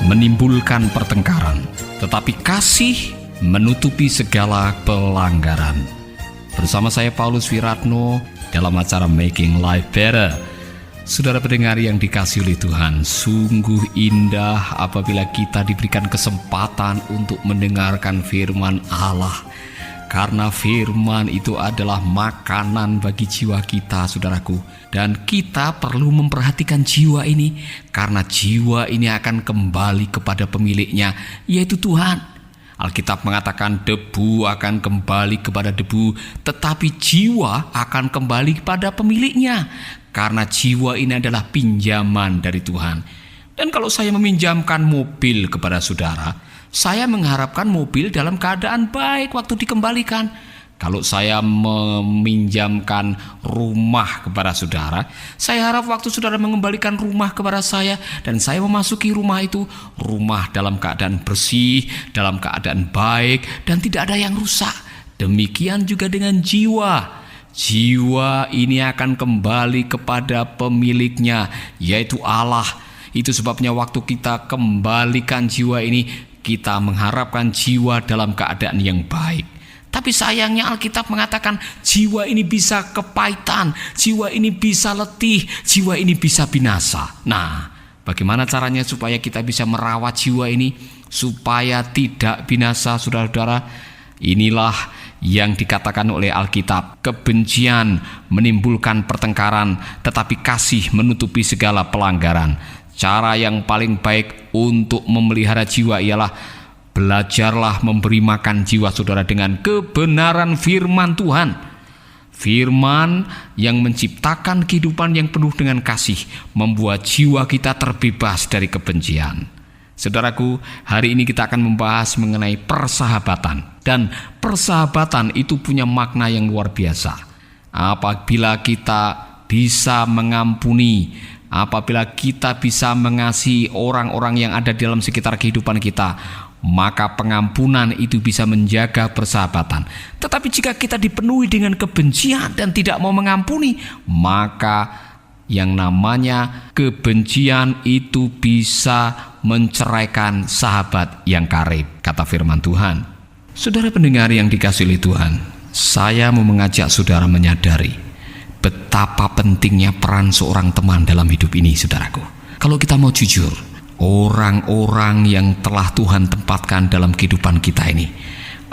menimbulkan pertengkaran, tetapi kasih menutupi segala pelanggaran. Bersama saya Paulus Wiratno dalam acara Making Life Better. Saudara pendengar yang dikasihi oleh Tuhan, sungguh indah apabila kita diberikan kesempatan untuk mendengarkan firman Allah. Karena firman itu adalah makanan bagi jiwa kita, saudaraku. Dan kita perlu memperhatikan jiwa ini, karena jiwa ini akan kembali kepada pemiliknya, yaitu Tuhan. Alkitab mengatakan debu akan kembali kepada debu, tetapi jiwa akan kembali kepada pemiliknya. Karena jiwa ini adalah pinjaman dari Tuhan. Dan kalau saya meminjamkan mobil kepada saudara, saya mengharapkan mobil dalam keadaan baik waktu dikembalikan. Kalau saya meminjamkan rumah kepada saudara, saya harap waktu saudara mengembalikan rumah kepada saya dan saya memasuki rumah itu, rumah dalam keadaan bersih, dalam keadaan baik, dan tidak ada yang rusak. Demikian juga dengan jiwa. Jiwa ini akan kembali kepada pemiliknya, yaitu Allah. Itu sebabnya waktu kita kembalikan jiwa ini, kita mengharapkan jiwa dalam keadaan yang baik. Tapi sayangnya Alkitab mengatakan jiwa ini bisa kepahitan, jiwa ini bisa letih, jiwa ini bisa binasa. Nah, bagaimana caranya supaya kita bisa merawat jiwa ini supaya tidak binasa, saudara-saudara? Inilah yang dikatakan oleh Alkitab, kebencian menimbulkan pertengkaran, tetapi kasih menutupi segala pelanggaran. Cara yang paling baik untuk memelihara jiwa ialah belajarlah memberi makan jiwa saudara dengan kebenaran firman Tuhan. Firman yang menciptakan kehidupan yang penuh dengan kasih, membuat jiwa kita terbebas dari kebencian. Saudaraku, hari ini kita akan membahas mengenai persahabatan. Dan persahabatan itu punya makna yang luar biasa. Apabila kita bisa mengampuni, apabila kita bisa mengasihi orang-orang yang ada dalam sekitar kehidupan kita, maka pengampunan itu bisa menjaga persahabatan. Tetapi jika kita dipenuhi dengan kebencian dan tidak mau mengampuni, maka yang namanya kebencian itu bisa menceraikan sahabat yang karib, kata firman Tuhan. Saudara pendengar yang dikasihi oleh Tuhan, saya mau mengajak saudara menyadari betapa pentingnya peran seorang teman dalam hidup ini, saudaraku. Kalau kita mau jujur, orang-orang yang telah Tuhan tempatkan dalam kehidupan kita ini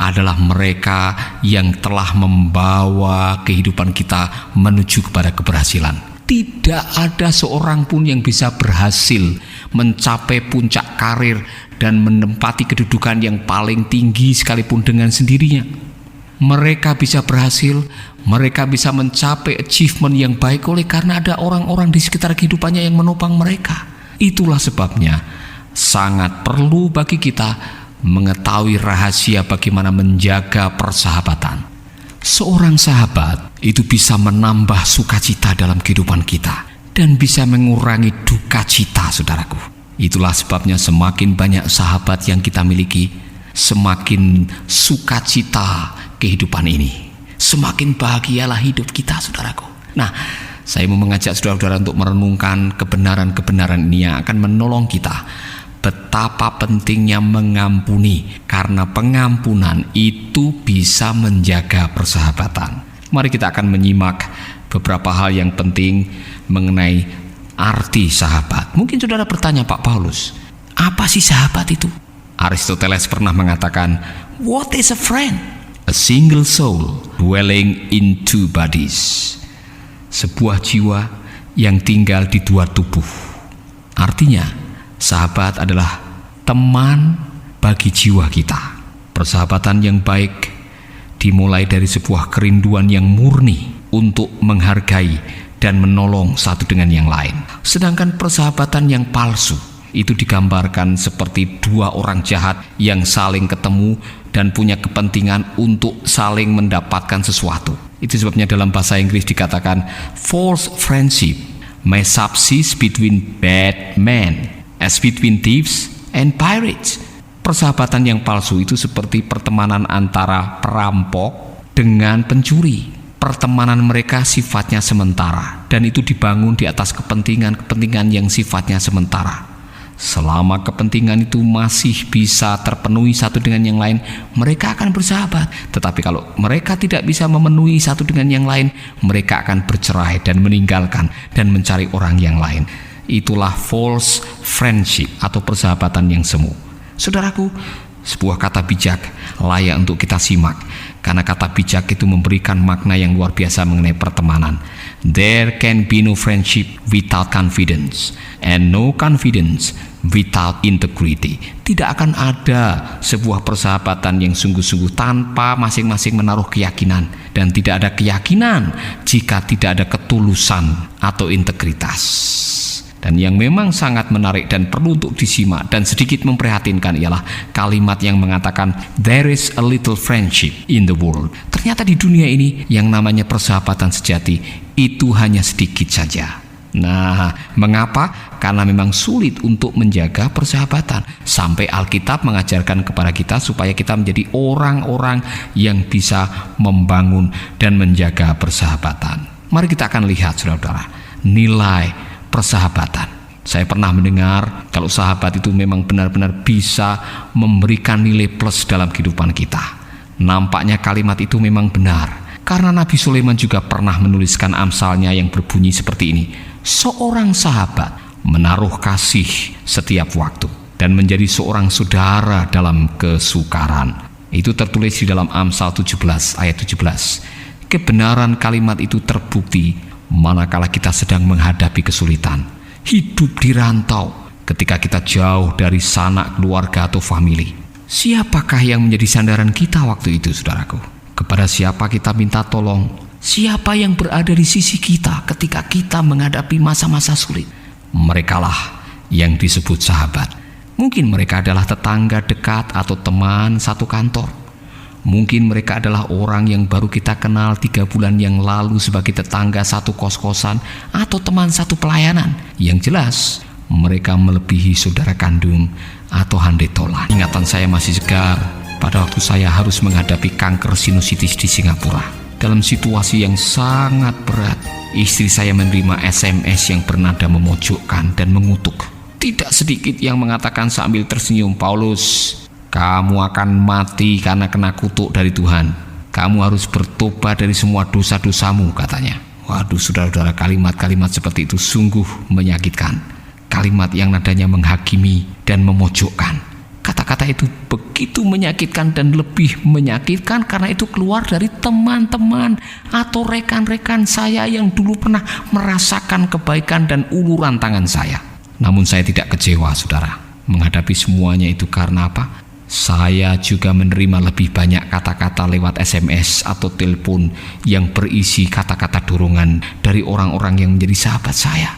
adalah mereka yang telah membawa kehidupan kita menuju kepada keberhasilan. Tidak ada seorang pun yang bisa berhasil mencapai puncak karir dan menempati kedudukan yang paling tinggi sekalipun dengan sendirinya. Mereka bisa berhasil, mereka bisa mencapai achievement yang baik oleh karena ada orang-orang di sekitar kehidupannya yang menopang mereka. Itulah sebabnya sangat perlu bagi kita mengetahui rahasia bagaimana menjaga persahabatan. Seorang sahabat itu bisa menambah sukacita dalam kehidupan kita dan bisa mengurangi duka cita, saudaraku. Itulah sebabnya semakin banyak sahabat yang kita miliki, semakin sukacita kehidupan ini, semakin bahagialah hidup kita, saudaraku. Nah, saya mau mengajak saudara-saudara untuk merenungkan kebenaran-kebenaran ini yang akan menolong kita betapa pentingnya mengampuni, karena pengampunan itu bisa menjaga persahabatan. Mari kita akan menyimak beberapa hal yang penting mengenai arti sahabat. Mungkin saudara bertanya, Pak Paulus, apa sih sahabat itu? Aristoteles pernah mengatakan, "What is a friend? A single soul dwelling in two bodies." Sebuah jiwa yang tinggal di dua tubuh. Artinya, sahabat adalah teman bagi jiwa kita. Persahabatan yang baik dimulai dari sebuah kerinduan yang murni untuk menghargai dan menolong satu dengan yang lain. Sedangkan persahabatan yang palsu itu digambarkan seperti dua orang jahat yang saling ketemu dan punya kepentingan untuk saling mendapatkan sesuatu. Itu sebabnya dalam bahasa Inggris dikatakan false friendship may subsist between bad men as between thieves and pirates. Persahabatan yang palsu itu seperti pertemanan antara perampok dengan pencuri. Pertemanan mereka sifatnya sementara dan itu dibangun di atas kepentingan-kepentingan yang sifatnya sementara. Selama kepentingan itu masih bisa terpenuhi satu dengan yang lain, mereka akan bersahabat. Tetapi kalau mereka tidak bisa memenuhi satu dengan yang lain, mereka akan bercerai dan meninggalkan dan mencari orang yang lain. Itulah false friendship atau persahabatan yang semu. Saudaraku, sebuah kata bijak layak untuk kita simak, karena kata bijak itu memberikan makna yang luar biasa mengenai pertemanan. There can be no friendship without confidence, and no confidence without integrity. Tidak akan ada sebuah persahabatan yang sungguh-sungguh tanpa masing-masing menaruh keyakinan, dan tidak ada keyakinan jika tidak ada ketulusan atau integritas. Dan yang memang sangat menarik dan perlu untuk disimak dan sedikit memprihatinkan ialah kalimat yang mengatakan there is a little friendship in the world. Ternyata di dunia ini yang namanya persahabatan sejati itu hanya sedikit saja. Nah, mengapa? Karena memang sulit untuk menjaga persahabatan. Sampai Alkitab mengajarkan kepada kita supaya kita menjadi orang-orang yang bisa membangun dan menjaga persahabatan. Mari kita akan lihat, saudara-saudara, nilai persahabatan. Saya pernah mendengar kalau sahabat itu memang benar-benar bisa memberikan nilai plus dalam kehidupan kita. Nampaknya kalimat itu memang benar, karena Nabi Sulaiman juga pernah menuliskan amsalnya yang berbunyi seperti ini. Seorang sahabat menaruh kasih setiap waktu dan menjadi seorang saudara dalam kesukaran. Itu tertulis di dalam Amsal 17 ayat 17. Kebenaran kalimat itu terbukti manakala kita sedang menghadapi kesulitan, hidup di rantau, ketika kita jauh dari sanak keluarga atau famili. Siapakah yang menjadi sandaran kita waktu itu, saudaraku? Kepada siapa kita minta tolong? Siapa yang berada di sisi kita ketika kita menghadapi masa-masa sulit? Merekalah yang disebut sahabat. Mungkin mereka adalah tetangga dekat atau teman satu kantor. Mungkin mereka adalah orang yang baru kita kenal 3 bulan yang lalu sebagai tetangga satu kos-kosan atau teman satu pelayanan. Yang jelas, mereka melebihi saudara kandung atau handetolan. Ingatan saya masih segar pada waktu saya harus menghadapi kanker sinusitis di Singapura. Dalam situasi yang sangat berat, istri saya menerima SMS yang bernada memojokkan dan mengutuk. Tidak sedikit yang mengatakan sambil tersenyum, "Paulus, kamu akan mati karena kena kutuk dari Tuhan. Kamu harus bertobat dari semua dosa-dosamu," katanya. Waduh, saudara-saudara, kalimat-kalimat seperti itu sungguh menyakitkan. Kalimat yang nadanya menghakimi dan memojokkan. Kata-kata itu begitu menyakitkan dan lebih menyakitkan karena itu keluar dari teman-teman atau rekan-rekan saya yang dulu pernah merasakan kebaikan dan uluran tangan saya. Namun saya tidak kecewa, saudara, menghadapi semuanya itu. Karena apa? Saya juga menerima lebih banyak kata-kata lewat SMS atau telepon yang berisi kata-kata dorongan dari orang-orang yang menjadi sahabat saya.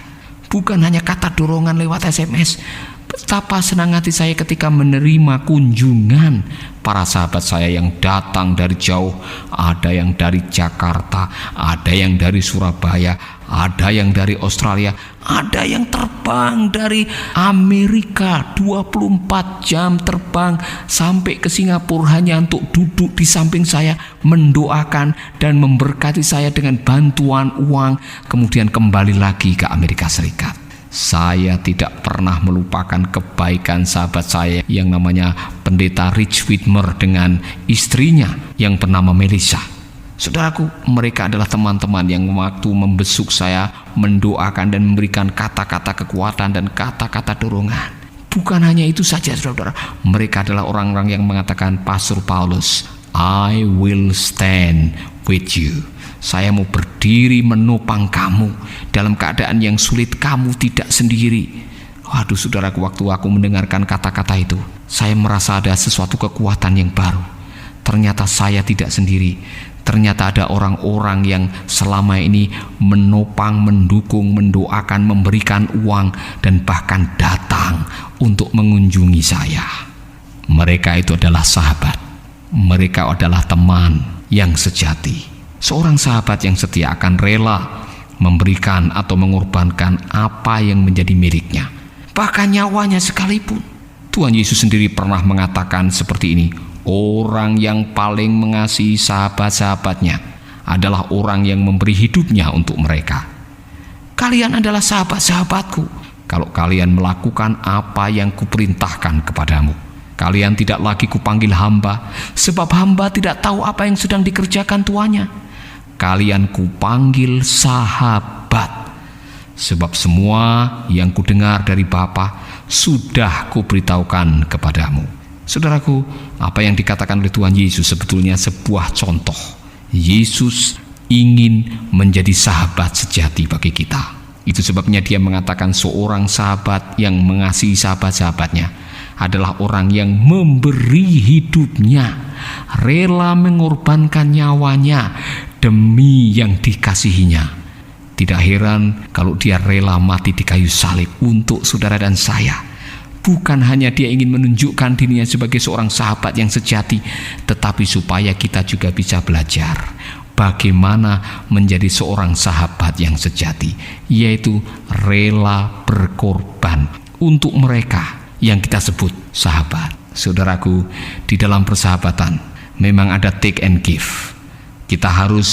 Bukan hanya kata dorongan lewat SMS, betapa senang hati saya ketika menerima kunjungan para sahabat saya yang datang dari jauh. Ada yang dari Jakarta, ada yang dari Surabaya, ada yang dari Australia, ada yang terbang dari Amerika, 24 jam terbang sampai ke Singapura hanya untuk duduk di samping saya, mendoakan dan memberkati saya dengan bantuan uang, kemudian kembali lagi ke Amerika Serikat. Saya tidak pernah melupakan kebaikan sahabat saya yang namanya Pendeta Rich Whitmer dengan istrinya yang bernama Melissa. Saudaraku, mereka adalah teman-teman yang waktu membesuk saya, mendoakan dan memberikan kata-kata kekuatan dan kata-kata dorongan. Bukan hanya itu saja, saudara, mereka adalah orang-orang yang mengatakan, "Pastor Paulus, I will stand with you." Saya mau berdiri menopang kamu dalam keadaan yang sulit. Kamu tidak sendiri. Waduh, saudaraku, waktu aku mendengarkan kata-kata itu, saya merasa ada sesuatu kekuatan yang baru. Ternyata saya tidak sendiri. Ternyata ada orang-orang yang selama ini menopang, mendukung, mendoakan, memberikan uang, dan bahkan datang untuk mengunjungi saya. Mereka itu adalah sahabat. Mereka adalah teman yang sejati. Seorang sahabat yang setia akan rela memberikan atau mengorbankan apa yang menjadi miliknya, bahkan nyawanya sekalipun. Tuhan Yesus sendiri pernah mengatakan seperti ini, orang yang paling mengasihi sahabat-sahabatnya adalah orang yang memberi hidupnya untuk mereka. Kalian adalah sahabat-sahabatku kalau kalian melakukan apa yang kuperintahkan kepadamu. Kalian tidak lagi kupanggil hamba, sebab hamba tidak tahu apa yang sedang dikerjakan tuannya. Kalian kupanggil sahabat, sebab semua yang kudengar dari Bapa sudah kuberitahukan kepadamu. Saudaraku, apa yang dikatakan oleh Tuhan Yesus sebetulnya sebuah contoh. Yesus ingin menjadi sahabat sejati bagi kita. Itu sebabnya dia mengatakan seorang sahabat yang mengasihi sahabat-sahabatnya adalah orang yang memberi hidupnya, rela mengorbankan nyawanya demi yang dikasihinya. Tidak heran kalau dia rela mati di kayu salib untuk saudara dan saya. Bukan hanya dia ingin menunjukkan dirinya sebagai seorang sahabat yang sejati, tetapi supaya kita juga bisa belajar bagaimana menjadi seorang sahabat yang sejati, yaitu rela berkorban untuk mereka yang kita sebut sahabat. Saudaraku, di dalam persahabatan memang ada take and give. Kita harus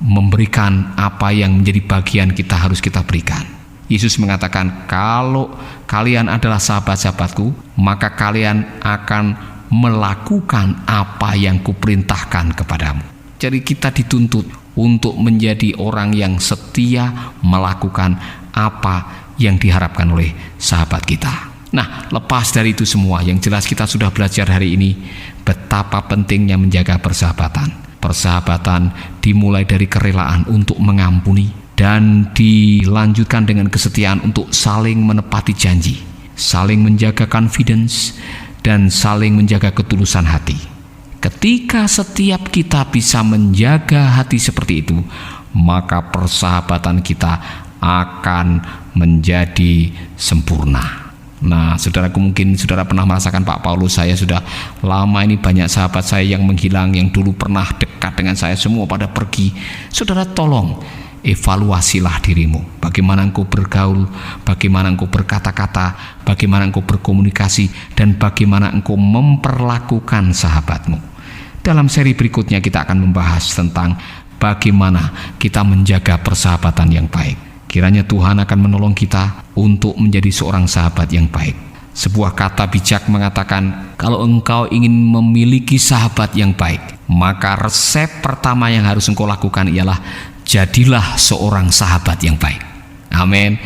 memberikan apa yang menjadi bagian kita, harus kita berikan. Yesus mengatakan, kalau kalian adalah sahabat-sahabatku, maka kalian akan melakukan apa yang kuperintahkan kepadamu. Jadi kita dituntut untuk menjadi orang yang setia melakukan apa yang diharapkan oleh sahabat kita. Nah, lepas dari itu semua, yang jelas kita sudah belajar hari ini betapa pentingnya menjaga persahabatan. Persahabatan dimulai dari kerelaan untuk mengampuni dan dilanjutkan dengan kesetiaan untuk saling menepati janji, saling menjaga confidence, dan saling menjaga ketulusan hati. Ketika setiap kita bisa menjaga hati seperti itu, maka persahabatan kita akan menjadi sempurna. Nah, saudaraku, mungkin saudara pernah merasakan, Pak Paulus, saya sudah lama ini banyak sahabat saya yang menghilang, yang dulu pernah dekat dengan saya semua pada pergi. Saudara, tolong evaluasilah dirimu. Bagaimana engkau bergaul, bagaimana engkau berkata-kata, bagaimana engkau berkomunikasi, dan bagaimana engkau memperlakukan sahabatmu. Dalam seri berikutnya kita akan membahas tentang bagaimana kita menjaga persahabatan yang baik. Kiranya Tuhan akan menolong kita untuk menjadi seorang sahabat yang baik. Sebuah kata bijak mengatakan, kalau engkau ingin memiliki sahabat yang baik, maka resep pertama yang harus engkau lakukan ialah jadilah seorang sahabat yang baik. Amin.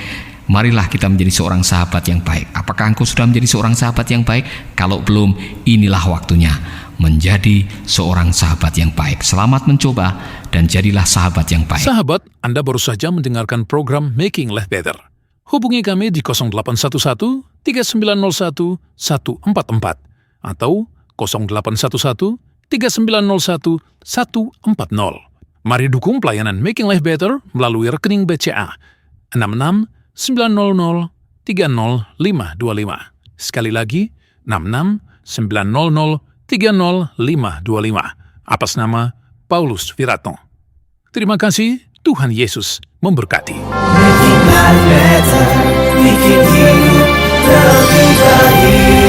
Marilah kita menjadi seorang sahabat yang baik. Apakah engkau sudah menjadi seorang sahabat yang baik? Kalau belum, inilah waktunya menjadi seorang sahabat yang baik. Selamat mencoba dan jadilah sahabat yang baik. Sahabat, Anda baru saja mendengarkan program Making Life Better. Hubungi kami di 0811 3901 144 atau 0811 3901 140. Mari dukung pelayanan Making Life Better melalui rekening BCA 66 900 30525. Sekali lagi, 66 900 30525 atas nama Paulus Wiratno. Terima kasih, Tuhan Yesus memberkati. Making life better, bikin hidup lebih baik.